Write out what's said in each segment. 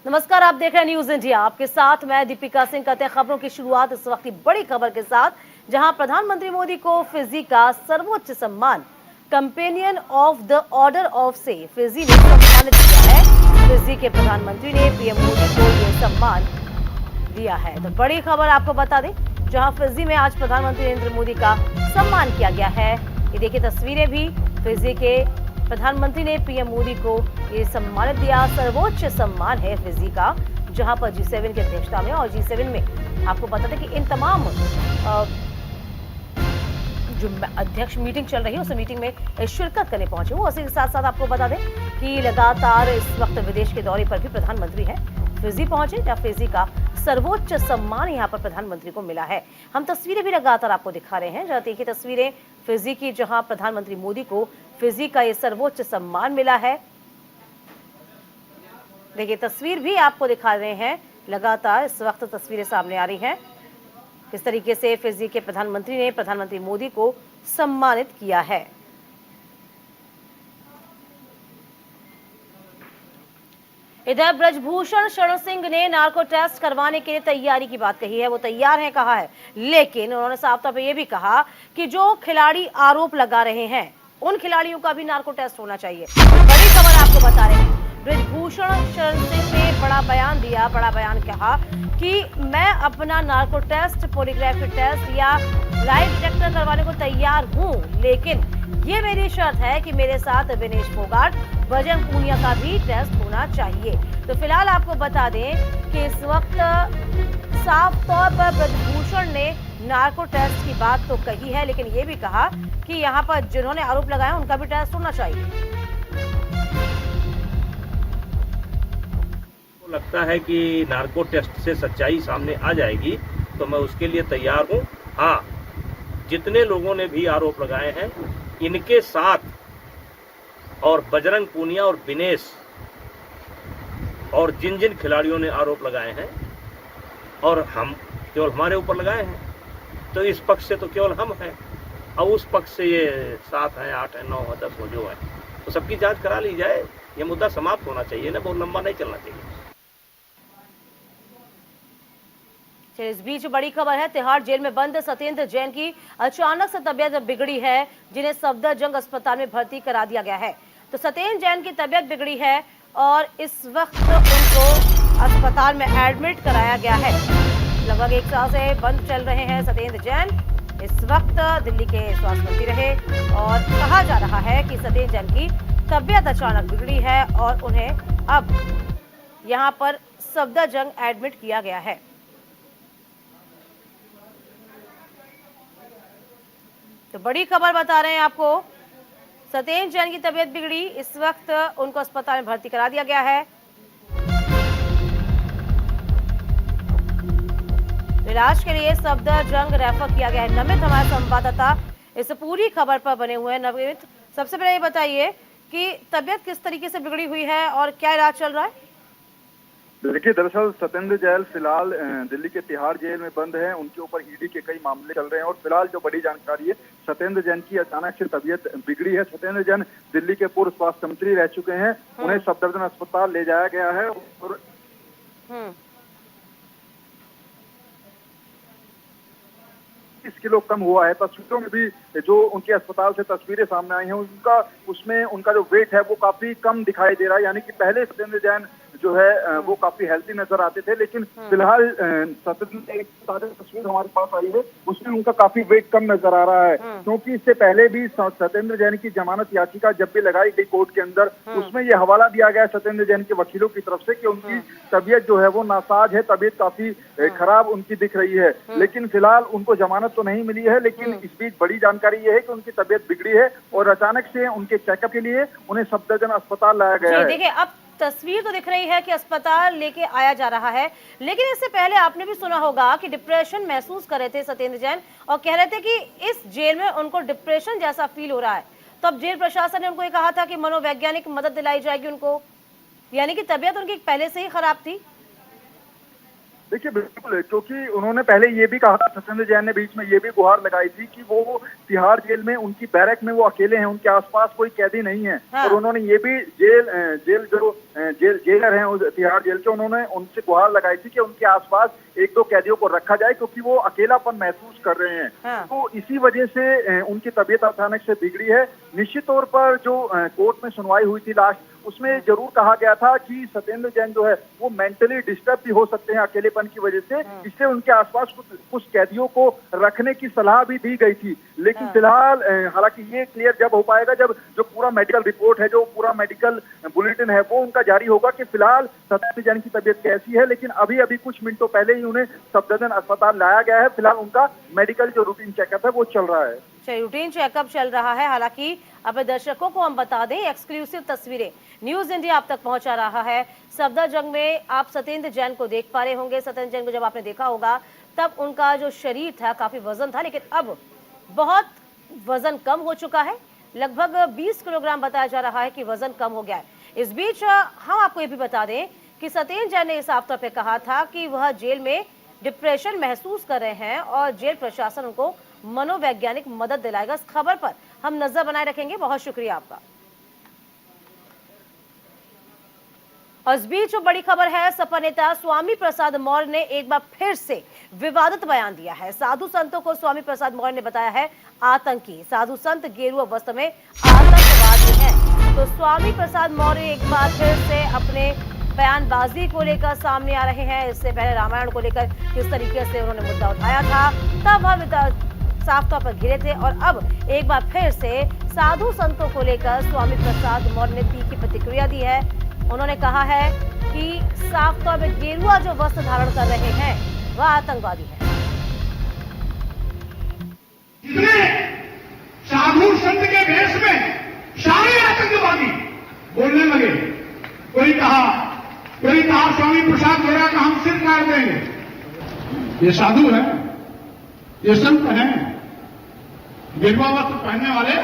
नमस्कार, आप देख रहे हैं न्यूज इंडिया। आपके साथ मैं दीपिका सिंह। करते हैं खबरों की शुरुआत इस वक्त की बड़ी खबर के साथ, जहां प्रधानमंत्री मोदी को फिजी का सर्वोच्च सम्मान companion of the order of से फिजी ने सम्मानित किया है। फिजी के प्रधानमंत्री ने पीएम मोदी को यह सम्मान दिया है। तो बड़ी खबर आपको बता दें, जहां फिजी में आज प्रधानमंत्री नरेंद्र मोदी का सम्मान किया गया है। ये देखिए तस्वीरें भी, फिजी के प्रधानमंत्री ने पीएम मोदी को ये सम्मानित दिया। सर्वोच्च सम्मान है फिजी का, जहां पर G7 की अध्यक्षता में, और G7 में आपको बता दें कि इन तमाम जो अध्यक्ष मीटिंग चल रही है उस मीटिंग में शिरकत करने पहुंचे हुए। उसी के साथ साथ आपको बता दें कि लगातार इस वक्त विदेश के दौरे पर भी प्रधानमंत्री है फिजी पहुंचे, जहां फिजी का सर्वोच्च सम्मान यहां पर प्रधानमंत्री को मिला है। हम तस्वीरें भी लगातार आपको दिखा रहे हैं, जहां देखिए तस्वीरें फिजी की, जहां प्रधानमंत्री मोदी को फिजी का यह सर्वोच्च सम्मान मिला है। देखिए तस्वीर भी आपको दिखा रहे हैं, लगातार इस वक्त तस्वीरें सामने आ रही हैं, किस तरीके से फिजी के प्रधानमंत्री ने प्रधानमंत्री मोदी को सम्मानित किया है। इधर ब्रजभूषण शरण सिंह ने नार्को टेस्ट करवाने के लिए तैयारी की बात कही है। वो तैयार हैं कहा है, लेकिन उन्होंने साफ तौर पर यह भी कहा कि जो खिलाड़ी आरोप लगा रहे हैं उन खिलाड़ियों का भी नार्को टेस्ट होना चाहिए। बड़ी खबर आपको बता रहे हैं, ब्रजभूषण शरण सिंह ने बड़ा बयान दिया। बड़ा बयान कहा कि मैं अपना नार्को टेस्ट, पॉलीग्राफी टेस्ट या लाई डिटेक्टर करवाने को तैयार हूं, लेकिन ये मेरी शर्त है कि मेरे साथ विनेश फोगाट, बजरंग पूनिया का भी टेस्ट होना चाहिए। तो फिलहाल आपको बता दें कि इस वक्त साफ तौर पर ब्रजभूषण ने नार्को टेस्ट की बात तो कही है, लेकिन ये भी कहा कि यहाँ पर जिन्होंने आरोप लगाया उनका भी टेस्ट होना चाहिए। लगता है कि नार्को टेस्ट से सच्चाई सामने आ जाएगी, तो मैं उसके लिए तैयार हूं। हाँ, जितने लोगों ने भी आरोप लगाए हैं इनके साथ, और बजरंग पूनिया और विनेश और जिन जिन खिलाड़ियों ने आरोप लगाए हैं, और हम केवल हमारे ऊपर लगाए हैं, तो इस पक्ष से तो केवल हम हैं, और उस पक्ष से ये 7 हैं, 8 हैं, 9 हैं, 10 हो जो है, तो सबकी जांच करा ली जाए। ये मुद्दा समाप्त होना चाहिए ना, बहुत लंबा नहीं चलना चाहिए। इस बीच बड़ी खबर है, तिहाड़ जेल में बंद सत्येंद्र जैन की अचानक से तबीयत बिगड़ी है, जिन्हें सफदरजंग अस्पताल में भर्ती करा दिया गया है। तो सत्येंद्र जैन की तबीयत बिगड़ी है और इस वक्त उनको अस्पताल में एडमिट कराया गया है। लगभग 1 साल से बंद चल रहे हैं सत्येंद्र जैन। इस वक्त दिल्ली के स्वास्थ्य मंत्री रहे, और कहा जा रहा है कि सत्येंद्र जैन की तबीयत अचानक बिगड़ी है और उन्हें अब यहाँ पर सफदरजंग एडमिट किया गया है। तो बड़ी खबर बता रहे हैं आपको, सत्येंद्र जैन की तबीयत बिगड़ी, इस वक्त उनको अस्पताल में भर्ती करा दिया गया है। इलाज के लिए सफदरजंग रेफर किया गया है। नमित हमारे संवाददाता इस पूरी खबर पर बने हुए हैं। नमित, सबसे पहले ये बताइए कि तबीयत किस तरीके से बिगड़ी हुई है और क्या इलाज चल रहा है? देखिए, दरअसल सत्येंद्र जैन फिलहाल दिल्ली के तिहाड़ जेल में बंद हैं। उनके ऊपर ईडी के कई मामले चल रहे हैं, और फिलहाल जो बड़ी जानकारी है, सत्येंद्र जैन की अचानक से तबीयत बिगड़ी है। सत्येंद्र जैन दिल्ली के पूर्व स्वास्थ्य मंत्री रह चुके हैं। उन्हें सफदरजंग अस्पताल ले जाया गया है और 30 किलो कम हुआ है। तस्वीरों में भी जो उनके अस्पताल से तस्वीरें सामने आई हैं, उसमें उनका जो वेट है वो काफी कम दिखाई दे रहा है। यानी कि पहले सत्येंद्र जैन जो है वो काफी हेल्थी नजर आते थे, लेकिन फिलहाल एक ताजा तस्वीर हमारे पास आई है, उसमें उनका काफी वेट कम नजर आ रहा है। क्योंकि इससे पहले भी सत्येंद्र जैन की जमानत याचिका जब भी लगाई गई कोर्ट के अंदर, उसमें ये हवाला दिया गया सत्येंद्र जैन के वकीलों की तरफ से कि उनकी तबीयत जो है वो नासाज है, तबीयत काफी खराब उनकी दिख रही है। लेकिन फिलहाल उनको जमानत तो नहीं मिली है, लेकिन इस बीच बड़ी जानकारी ये है कि उनकी तबीयत बिगड़ी है और अचानक से उनके चेकअप के लिए उन्हें सफदरजंग अस्पताल लाया गया है। देखिए, अब तस्वीर तो दिख रही है कि अस्पताल लेके आया जा रहा है, लेकिन इससे पहले आपने भी सुना होगा कि डिप्रेशन महसूस कर रहे थे सत्येंद्र जैन, और कह रहे थे कि इस जेल में उनको डिप्रेशन जैसा फील हो रहा है। तो अब जेल प्रशासन ने उनको ये कहा था कि मनोवैज्ञानिक मदद दिलाई जाएगी उनको, यानी कि तबीयत उनकी पहले से ही खराब थी। देखिए बिल्कुल, क्योंकि उन्होंने पहले ये भी कहा था, सत्येंद्र जैन ने बीच में ये भी गुहार लगाई थी कि वो तिहाड़ जेल में, उनकी बैरक में वो अकेले हैं, उनके आसपास कोई कैदी नहीं है। हाँ। और उन्होंने ये भी जेलर हैं उस तिहाड़ जेल के, उन्होंने उनसे गुहार लगाई थी कि उनके आसपास एक दो कैदियों को रखा जाए, क्योंकि वो अकेलापन महसूस कर रहे हैं। हाँ। तो इसी वजह से उनकी तबीयत अचानक से बिगड़ी है। निश्चित तौर पर जो कोर्ट में सुनवाई हुई थी लास्ट, उसमें जरूर कहा गया था कि सत्येंद्र जैन जो है वो मेंटली डिस्टर्ब भी हो सकते हैं अकेलेपन की वजह से, इसलिए उनके आसपास कुछ कैदियों को रखने की सलाह भी दी गई थी। लेकिन फिलहाल हालांकि ये क्लियर जब हो पाएगा जब जो पूरा मेडिकल रिपोर्ट है, जो पूरा मेडिकल बुलेटिन है वो उनका जारी होगा कि फिलहाल सत्येंद्र जैन की तबीयत कैसी है। लेकिन अभी अभी कुछ मिनटों पहले ही उन्हें सफदरजंग अस्पताल लाया गया है। फिलहाल उनका मेडिकल जो रूटीन चेकअप है वो चल रहा है। रूटीन चेकअप चल रहा है। हालांकि अपने दर्शकों को हम बता दें, एक्सक्लूसिव तस्वीरें न्यूज इंडिया आप तक पहुंचा रहा है। सफदरजंग में आप सत्येंद्र जैन को देख पा रहे होंगे। सत्येंद्र जैन को जब आपने देखा होगा तब उनका जो शरीर था काफी वजन था, लेकिन अब बहुत वजन कम हो चुका है। लगभग 20 किलोग्राम बताया जा रहा है कि वजन कम हो गया है। इस बीच हम आपको ये भी बता दें कि सत्येंद्र जैन ने साफ तौर पर कहा था कि वह जेल में डिप्रेशन महसूस कर रहे हैं और जेल प्रशासन उनको मनोवैज्ञानिक मदद दिलाएगा। इस खबर पर हम नजर बनाए रखेंगे। बहुत शुक्रिया आपका। और इस बीच जो बड़ी खबर है, सपा नेता स्वामी प्रसाद मौर्य ने एक बार फिर से विवादित बयान दिया है। साधु संतों को स्वामी प्रसाद मौर्य ने बताया है आतंकी। साधु संत गेरुआ वस्त्र में आतंकवादी हैं। तो स्वामी प्रसाद मौर्य एक बार फिर से अपने बयानबाजी को लेकर सामने आ रहे हैं। इससे पहले रामायण को लेकर किस तरीके से उन्होंने मुद्दा उठाया था, तब हम साफ तौर पर घिरे थे, और अब एक बार फिर से साधु संतों को लेकर स्वामी प्रसाद मौर्य ने तीखी प्रतिक्रिया दी है। उन्होंने कहा है कि साफ तौर पर गेरुआ जो वस्त्र धारण कर रहे हैं वह आतंकवादी है। साधु संत के भेष में सारे आतंकवादी बोलने लगे। कोई कहा स्वामी प्रसाद मौर्य का हम सिर काट देंगे। ये साधु है, ये संत हैं, गेरुआ वस्त्र पहनने वाले,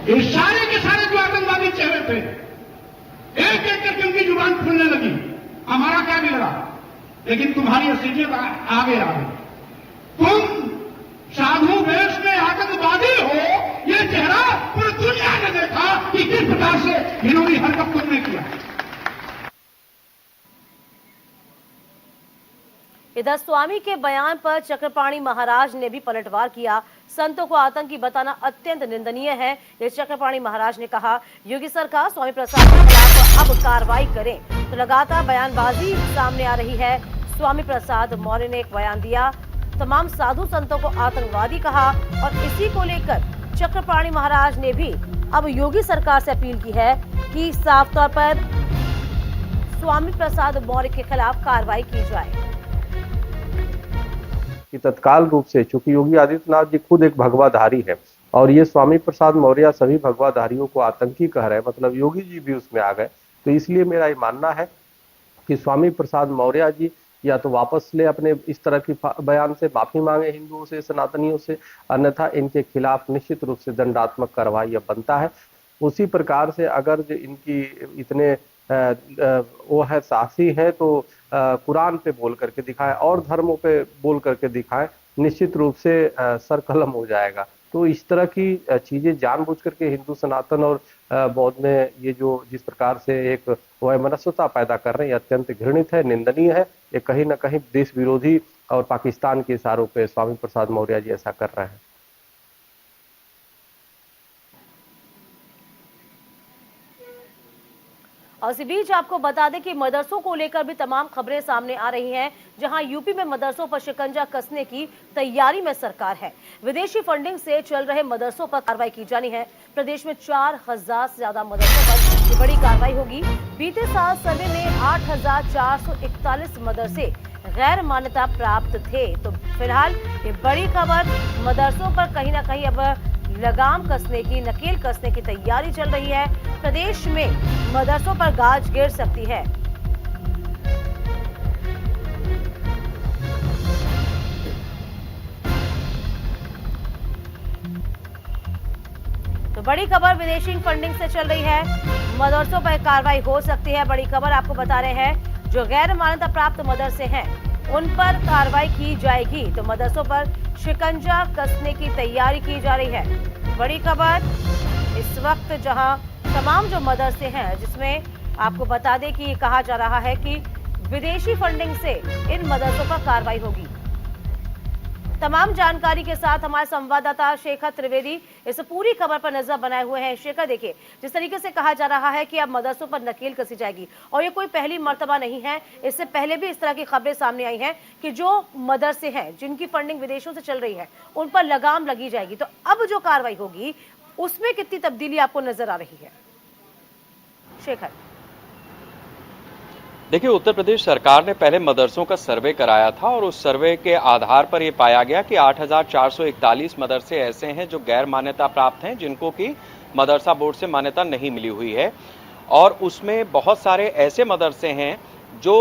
ये सारे के सारे जो आतंकवादी चेहरे थे, एक एक करके उनकी जुबान खुलने लगी। हमारा क्या बिगड़ा, लेकिन तुम्हारी असलियत आगे आ गई। तुम साधु वेश में आतंकवादी हो, ये चेहरा पूरी दुनिया ने देखा कि किस प्रकार से इन्होंने हरकत तुमने किया। इधर स्वामी के बयान पर चक्रपाणी महाराज ने भी पलटवार किया। संतों को आतंकी बताना अत्यंत निंदनीय है। ये चक्रपाणी महाराज ने कहा, योगी सरकार स्वामी प्रसाद के खिलाफ अब कार्रवाई करें। तो लगातार बयानबाजी सामने आ रही है। स्वामी प्रसाद मौर्य ने एक बयान दिया, तमाम साधु संतों को आतंकवादी कहा, और इसी को लेकर चक्रपाणी महाराज ने भी अब योगी सरकार से अपील की है कि साफ तौर पर स्वामी प्रसाद मौर्य के खिलाफ कार्रवाई की जाए। कि तत्काल रूप से, चूंकि योगी आदित्यनाथ जी खुद एक भगवाधारी है और ये स्वामी प्रसाद मौर्य सभी भगवाधारियों को आतंकी कह रहे हैं, मतलब योगी जी भी उसमें आ गए, तो इसलिए मेरा ये मानना है कि स्वामी प्रसाद मौर्य जी या तो वापस ले अपने इस तरह की बयान से, माफी मांगे हिंदुओं से, सनातनियों से, अन्यथा इनके खिलाफ निश्चित रूप से दंडात्मक कार्रवाई बनता है। उसी प्रकार से अगर जो इनकी इतने वो है साहसी है तो कुरान पे बोल करके दिखाए और धर्मों पे बोल करके दिखाए, निश्चित रूप से सर कलम हो जाएगा। तो इस तरह की चीजें जानबूझ करके हिंदू सनातन और बौद्ध में ये जो जिस प्रकार से एक वैमनस्यता पैदा कर रहे हैं, अत्यंत घृणित है, निंदनीय है। ये कहीं ना कहीं देश विरोधी और पाकिस्तान के इशारों पे स्वामी प्रसाद मौर्य जी ऐसा कर रहे हैं। और इसी बीच आपको बता दें कि मदरसों को लेकर भी तमाम खबरें सामने आ रही हैं, जहां यूपी में मदरसों पर शिकंजा कसने की तैयारी में सरकार है। विदेशी फंडिंग से चल रहे मदरसों पर कार्रवाई की जानी है। प्रदेश में 4000 से ज्यादा मदरसों पर ये बड़ी कार्रवाई होगी। बीते साल सर्वे में 8441 मदरसे गैर मान्यता प्राप्त थे। तो फिलहाल ये बड़ी खबर, मदरसों पर कहीं ना कहीं अब लगाम कसने की, नकेल कसने की तैयारी चल रही है। प्रदेश में मदरसों पर गाज गिर सकती है। तो बड़ी खबर विदेशी फंडिंग से चल रही है, मदरसों पर कार्रवाई हो सकती है। बड़ी खबर आपको बता रहे हैं, जो गैर मान्यता प्राप्त मदरसे हैं उन पर कार्रवाई की जाएगी। तो मदरसों पर शिकंजा कसने की तैयारी की जा रही है। बड़ी खबर इस वक्त जहां तमाम जो मदरसे हैं, जिसमें आपको बता दें कि कहा जा रहा है कि विदेशी फंडिंग से इन मदरसों पर कार्रवाई होगी। तमाम जानकारी के साथ हमारे संवाददाता शेखर त्रिवेदी इस पूरी खबर पर नजर बनाए हुए हैं। शेखर, देखिए, जिस तरीके से कहा जा रहा है कि अब मदरसों पर नकेल कसी जाएगी, और ये कोई पहली मर्तबा नहीं है, इससे पहले भी इस तरह की खबरें सामने आई हैं कि जो मदरसे हैं जिनकी फंडिंग विदेशों से चल रही है उन पर लगाम लगी जाएगी। तो अब जो कार्रवाई होगी उसमें कितनी तब्दीली आपको नजर आ रही है, शेखर? देखिए, उत्तर प्रदेश सरकार ने पहले मदरसों का सर्वे कराया था और उस सर्वे के आधार पर यह पाया गया कि 8,441 मदरसे ऐसे हैं जो गैर मान्यता प्राप्त हैं, जिनको कि मदरसा बोर्ड से मान्यता नहीं मिली हुई है। और उसमें बहुत सारे ऐसे मदरसे हैं जो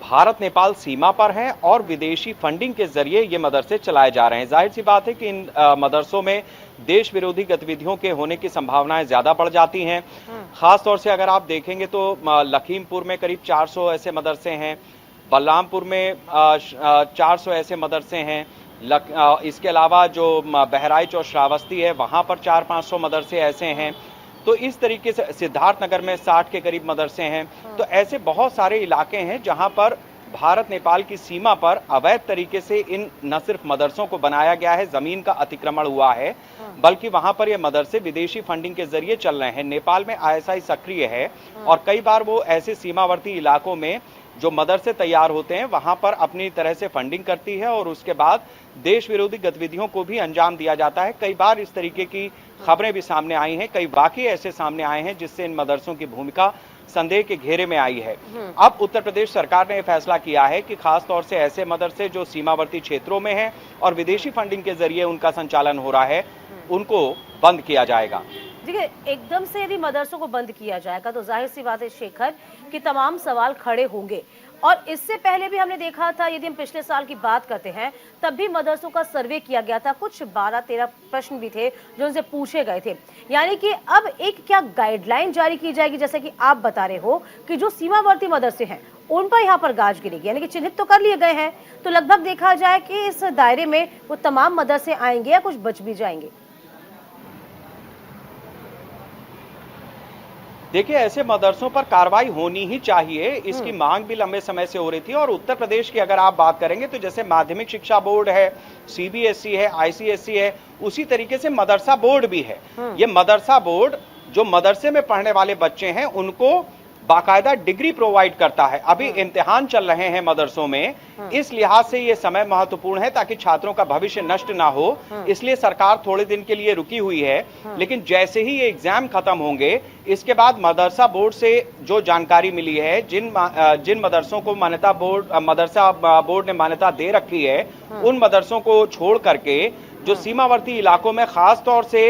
भारत नेपाल सीमा पर हैं और विदेशी फंडिंग के जरिए ये मदरसे चलाए जा रहे हैं। जाहिर सी बात है कि इन मदरसों में देश विरोधी गतिविधियों के होने की संभावनाएं ज्यादा बढ़ जाती हैं। खास तौर से अगर आप देखेंगे तो लखीमपुर में करीब 400 ऐसे मदरसे हैं, बलरामपुर में 400 ऐसे मदरसे हैं, इसके अलावा जो बहराइच और श्रावस्ती है वहां पर 400-500 मदरसे ऐसे हैं। तो इस तरीके से सिद्धार्थनगर में 60 के करीब मदरसे हैं। तो ऐसे बहुत सारे इलाके हैं जहां पर भारत नेपाल की सीमा पर अवैध तरीके से इन न सिर्फ मदरसों को बनाया गया है, जमीन का अतिक्रमण हुआ है, बल्कि वहां पर ये मदरसे विदेशी फंडिंग के जरिए चल रहे हैं। नेपाल में ISI सक्रिय है और कई बार वो ऐसे सीमावर्ती इलाकों में जो मदरसे तैयार होते हैं वहां पर अपनी तरह से फंडिंग करती है और उसके बाद देश विरोधी गतिविधियों को भी अंजाम दिया जाता है। कई बार इस तरीके की खबरें भी सामने आई हैं, कई वाकये ऐसे सामने आए हैं जिससे इन मदरसों की भूमिका संदेह के घेरे में आई है। अब उत्तर प्रदेश सरकार ने यह फैसला किया है कि खास तौर से ऐसे मदरसे जो सीमावर्ती क्षेत्रों में हैं और विदेशी फंडिंग के जरिए उनका संचालन हो रहा है, उनको बंद किया जाएगा। देखिए, एकदम से यदि मदरसों को बंद किया जाएगा तो जाहिर सी बात है शेखर कि तमाम सवाल खड़े होंगे। और इससे पहले भी हमने देखा था, यदि हम पिछले साल की बात करते हैं तब भी मदरसों का सर्वे किया गया था, कुछ 12-13 प्रश्न भी थे जो उनसे पूछे गए थे। यानी कि अब एक क्या गाइडलाइन जारी की जाएगी, जैसे कि आप बता रहे हो कि जो सीमावर्ती मदरसे हैं उन पर यहाँ पर गाज गिरेगी, यानी कि चिन्हित तो कर लिए गए हैं, तो लगभग देखा जाए कि इस दायरे में वो तमाम मदरसे आएंगे या कुछ बच भी जाएंगे? देखिए, ऐसे मदरसों पर कार्रवाई होनी ही चाहिए, इसकी मांग भी लंबे समय से हो रही थी। और उत्तर प्रदेश की अगर आप बात करेंगे तो जैसे माध्यमिक शिक्षा बोर्ड है, CBSE है, ICSE है, उसी तरीके से मदरसा बोर्ड भी है। ये मदरसा बोर्ड जो मदरसे में पढ़ने वाले बच्चे हैं उनको बाकायदा डिग्री प्रोवाइड करता है। अभी इम्तिहान चल रहे हैं मदरसों में, इस लिहाज से ये समय महत्वपूर्ण है ताकि छात्रों का भविष्य नष्ट ना हो, इसलिए सरकार थोड़े दिन के लिए रुकी हुई है। लेकिन जैसे ही ये एग्जाम खत्म होंगे, इसके बाद मदरसा बोर्ड से जो जानकारी मिली है, जिन मदरसों को मदरसा बोर्ड ने मान्यता दे रखी है, उन मदरसों को छोड़ करके जो सीमावर्ती इलाकों में खास तौर से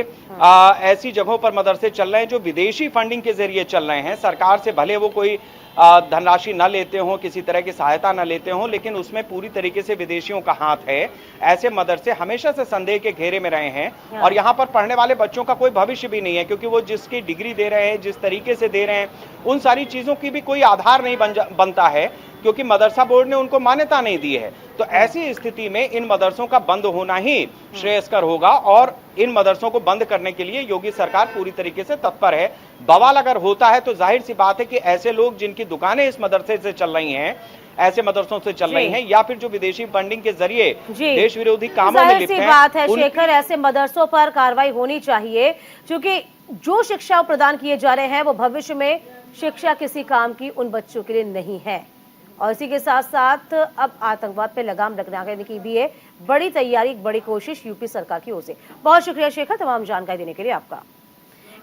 ऐसी जगहों पर मदरसे चल रहे हैं जो विदेशी फंडिंग के जरिए चल रहे हैं, सरकार से भले वो कोई धनराशि न लेते हों, किसी तरह की सहायता न लेते हों, लेकिन उसमें पूरी तरीके से विदेशियों का हाथ है। ऐसे मदरसे हमेशा से संदेह के घेरे में रहे हैं और यहाँ पर पढ़ने वाले बच्चों का कोई भविष्य भी नहीं है, क्योंकि वो जिसकी डिग्री दे रहे हैं, जिस तरीके से दे रहे हैं, उन सारी चीजों की भी कोई आधार नहीं बनता है, क्योंकि मदरसा बोर्ड ने उनको मान्यता नहीं दी है। तो ऐसी स्थिति में इन मदरसों का बंद होना ही श्रेयस्कर होगा और इन मदरसों को बंद करने के लिए योगी सरकार पूरी तरीके से तत्पर है। बवाल अगर होता है तो जाहिर सी बात है कि ऐसे लोग जिनकी दुकानें इस मदरसे से चल रही हैं, ऐसे मदरसों से चल रही हैं, या फिर जो विदेशी फंडिंग के जरिए देश विरोधी कामों में लिप्त हैं, बात है शेखर, ऐसे मदरसों पर कार्रवाई होनी चाहिए, क्योंकि जो शिक्षा प्रदान किए जा रहे हैं वो भविष्य में शिक्षा किसी काम की उन बच्चों के लिए नहीं है। और इसी के साथ साथ अब आतंकवाद पे लगाम लगाने की भी है बड़ी तैयारी, बड़ी कोशिश यूपी सरकार की ओर से। बहुत शुक्रिया शेखर, तमाम जानकारी देने के लिए आपका।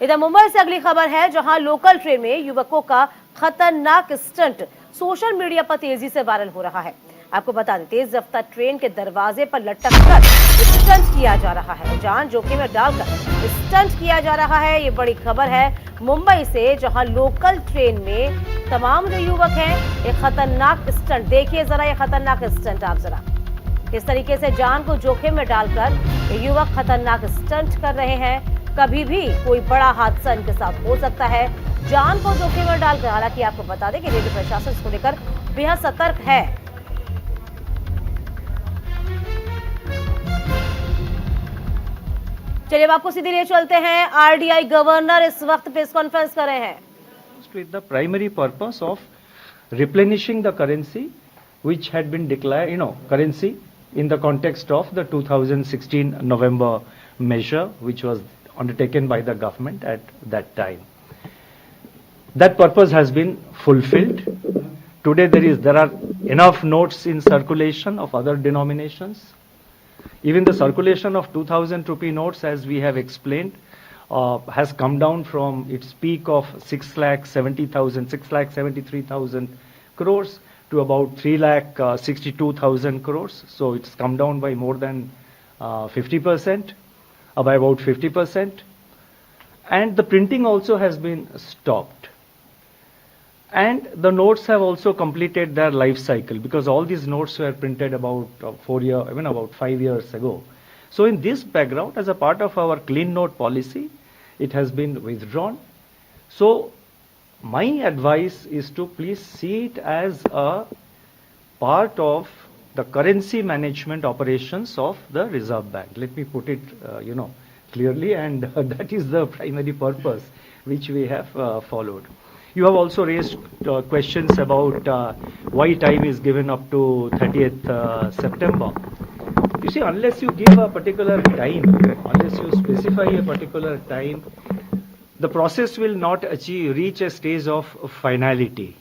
इधर मुंबई से अगली खबर है, जहां लोकल ट्रेन में युवकों का खतरनाक स्टंट सोशल मीडिया पर तेजी से वायरल हो रहा है। आपको बता दें, तेज रफ्तार ट्रेन के दरवाजे पर लटककर स्टंट किया जा रहा है, जान जोखिम में डालकर स्टंट किया जा रहा है। ये बड़ी खबर है मुंबई से, जहां लोकल ट्रेन में तमाम जो युवक हैं, ये खतरनाक स्टंट, देखिए जरा ये खतरनाक स्टंट, आप जरा किस तरीके से जान को जोखिम में डालकर ये युवक खतरनाक स्टंट कर रहे हैं। कभी भी कोई बड़ा हादसा इनके साथ हो सकता है, जान को जोखिम में डालकर। हालांकि आपको बता दें कि रेलवे प्रशासन इसको लेकर बेहद सतर्क है। चलिए अब आपको सीधे लिए चलते हैं। आरडीआई गवर्नर इस वक्त प्रेस कॉन्फ्रेंस कर रहे हैं। With the primary purpose of replenishing the currency which had been declared, currency in the context of the 2016 November measure which was undertaken by the government at that time. That purpose has been fulfilled. Today there are enough notes in circulation of other denominations. Even the circulation of 2000 rupee notes, as we have explained, has come down from its peak of 6,73,000 crores to about 3,62,000 crores. So it's come down by more than 50%, by about 50%. And the printing also has been stopped. And the notes have also completed their life cycle, because all these notes were printed about 5 years ago. So in this background, as a part of our clean note policy, it has been withdrawn. So my advice is to please see it as a part of the currency management operations of the Reserve Bank. Let me put it, clearly, and that is the primary purpose which we have followed. You have also raised questions about why time is given up to 30th September. You see, unless you give a particular time, unless you specify a particular time, the process will not reach a stage of finality.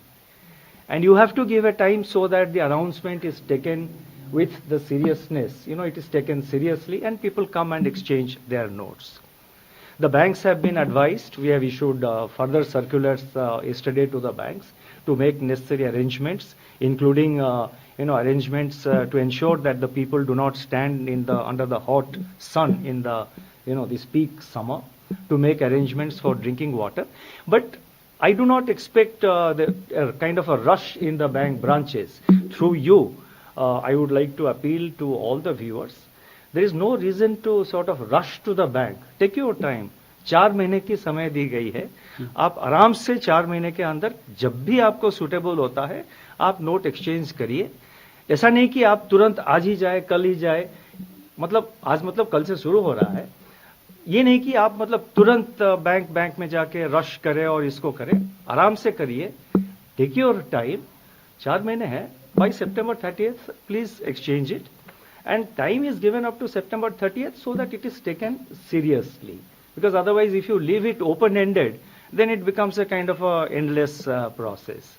And you have to give a time so that the announcement is taken with the seriousness. It is taken seriously and people come and exchange their notes. The banks have been advised. We have issued further circulars yesterday to the banks to make necessary arrangements, including arrangements to ensure that the people do not stand under the hot sun in this peak summer, to make arrangements for drinking water. But I do not expect the kind of a rush in the bank branches. Through you, I would like to appeal to all the viewers. There is no reason to sort of rush to the bank. Take your time. 4 महीने की समय दी गई है. आप आराम से 4 महीने के अंदर जब भी आपको सूटेबल होता है आप नोट एक्सचेंज करिए. ऐसा नहीं कि आप तुरंत आज ही जाए, कल ही जाए. आज कल से शुरू हो रहा है. ये नहीं कि आप तुरंत बैंक में जाके रश करें और इसको करें. आराम से करिए. Take your time. 4 महीने है. By September 30th, please exchange it. And time is given up to September 30th so that it is taken seriously. Because otherwise, if you leave it open-ended, then it becomes a kind of a endless process.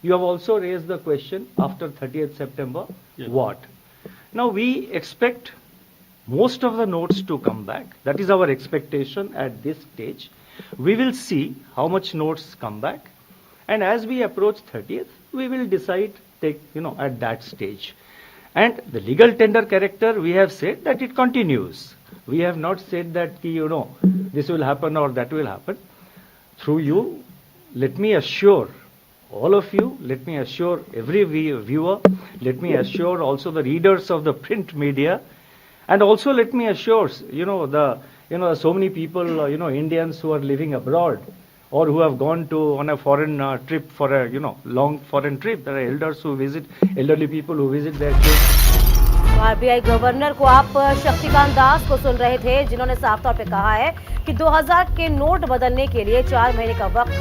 You have also raised the question after 30th September, what? Now we expect most of the notes to come back. That is our expectation at this stage. We will see how much notes come back. And as we approach 30th, we will decide at that stage. And the legal tender character, we have said that it continues. We have not said that, this will happen or that will happen. Through you, let me assure all of you, let me assure every viewer, let me assure also the readers of the print media, and also let me assure, so many people, Indians who are living abroad, or who have gone on a foreign trip for a long foreign trip. There are elderly people who visit their kids. RBI governor को आप शक्तिकांत दास को सुन रहे थे, जिन्होंने साफ तौर पे कहा है कि 2000 के नोट बदलने के लिए 4 महीने का वक्त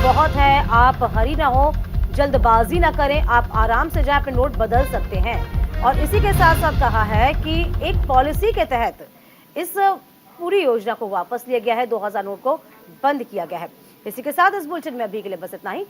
बहुत है. आप हरी ना हो, जल्दबाजी ना करें, आप आराम से जाएं, अपने नोट बदल सकते हैं. और इसी के साथ साथ कहा है कि एक पॉलिसी के तहत इस पूरी योजना को वापस लिया गया है. 2000 नोट को बंद किया गया है. इसी के साथ इस बुलेटिन में अभी के लिए बस इतना ही.